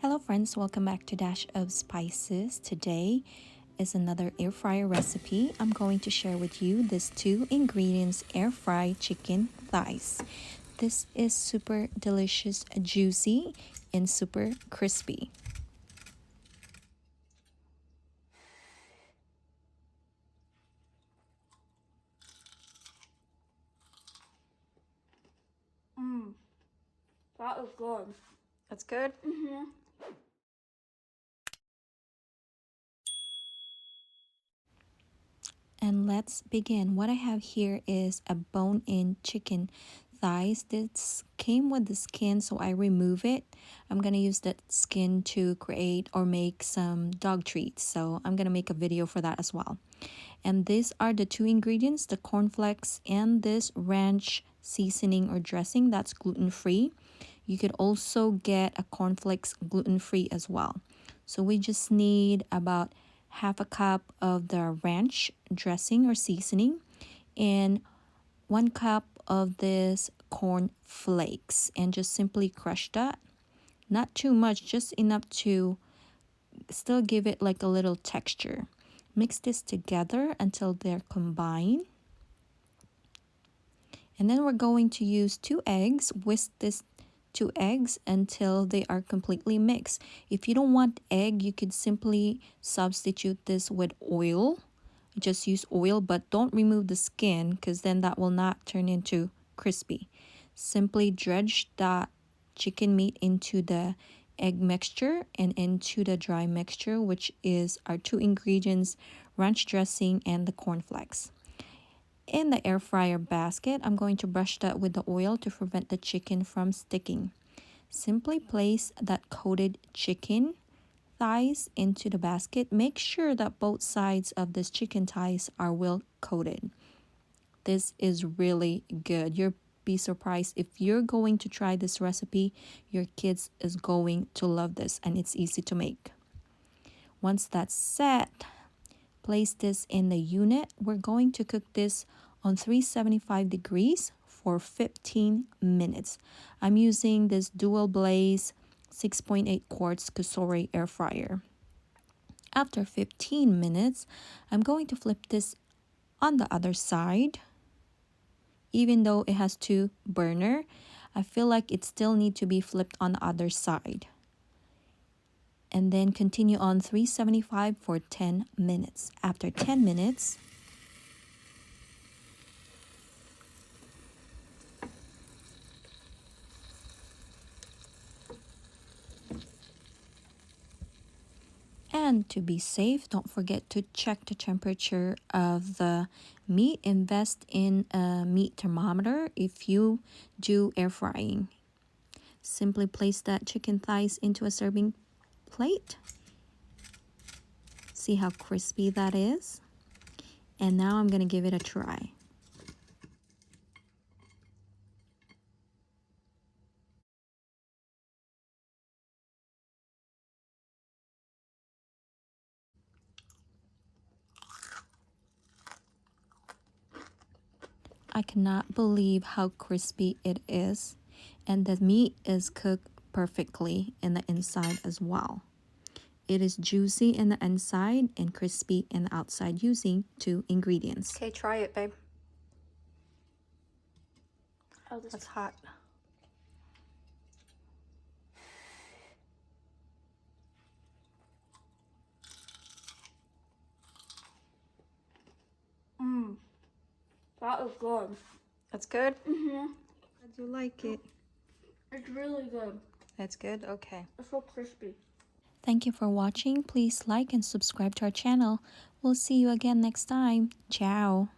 Hello friends, welcome back to Dash of Spices. Today is another air fryer recipe. I'm going to share with you these 2 ingredients air fried chicken thighs. This is super delicious, juicy, and super crispy. That is good. That's good. And let's begin. What I have here is a bone-in chicken thighs. This came with the skin, so I remove it. I'm gonna use that skin to create or make some dog treats, so I'm gonna make a video for that as well. And these are the 2 ingredients, the cornflakes and this ranch seasoning or dressing that's gluten-free. You could also get a cornflakes gluten-free as well. So we just need about half a cup of the ranch dressing or seasoning and 1 cup of this corn flakes, and just simply crush that. Not too much, just enough to still give it like a little texture. Mix this together until they're combined. And then we're going to use 2 eggs. Whisk this 2 eggs until they are completely mixed. If you don't want egg, you could simply substitute this with oil. Just use oil, but don't remove the skin because then that will not turn into crispy. Simply dredge that chicken meat into the egg mixture and into the dry mixture, which is our 2 ingredients, ranch dressing and the cornflakes. In the air fryer basket, I'm going to brush that with the oil to prevent the chicken from sticking. Simply place that coated chicken thighs into the basket. Make sure that both sides of this chicken thighs are well coated. This is really good. You'll be surprised if you're going to try this recipe. Your kids is going to love this, and it's easy to make. Once that's set, place this in the unit. We're going to cook this on 375 degrees for 15 minutes. I'm using this dual blaze 6.8 quarts Kusori air fryer. After 15 minutes, I'm going to flip this on the other side. Even though it has 2 burner, I feel like it still needs to be flipped on the other side. And then continue on 375 for 10 minutes. After 10 minutes, and to be safe, don't forget to check the temperature of the meat. Invest in a meat thermometer if you do air frying. Simply place that chicken thighs into a serving plate. See how crispy that is? And now I'm going to give it a try. I cannot believe how crispy it is, and the meat is cooked perfectly in the inside as well. It is juicy in the inside and crispy in the outside using 2 ingredients. Okay, try it, babe. Oh, this It's hot. That is good. That's good? I Do you like it? It's really good. That's good? Okay. It's so crispy. Thank you for watching. Please like and subscribe to our channel. We'll see you again next time. Ciao.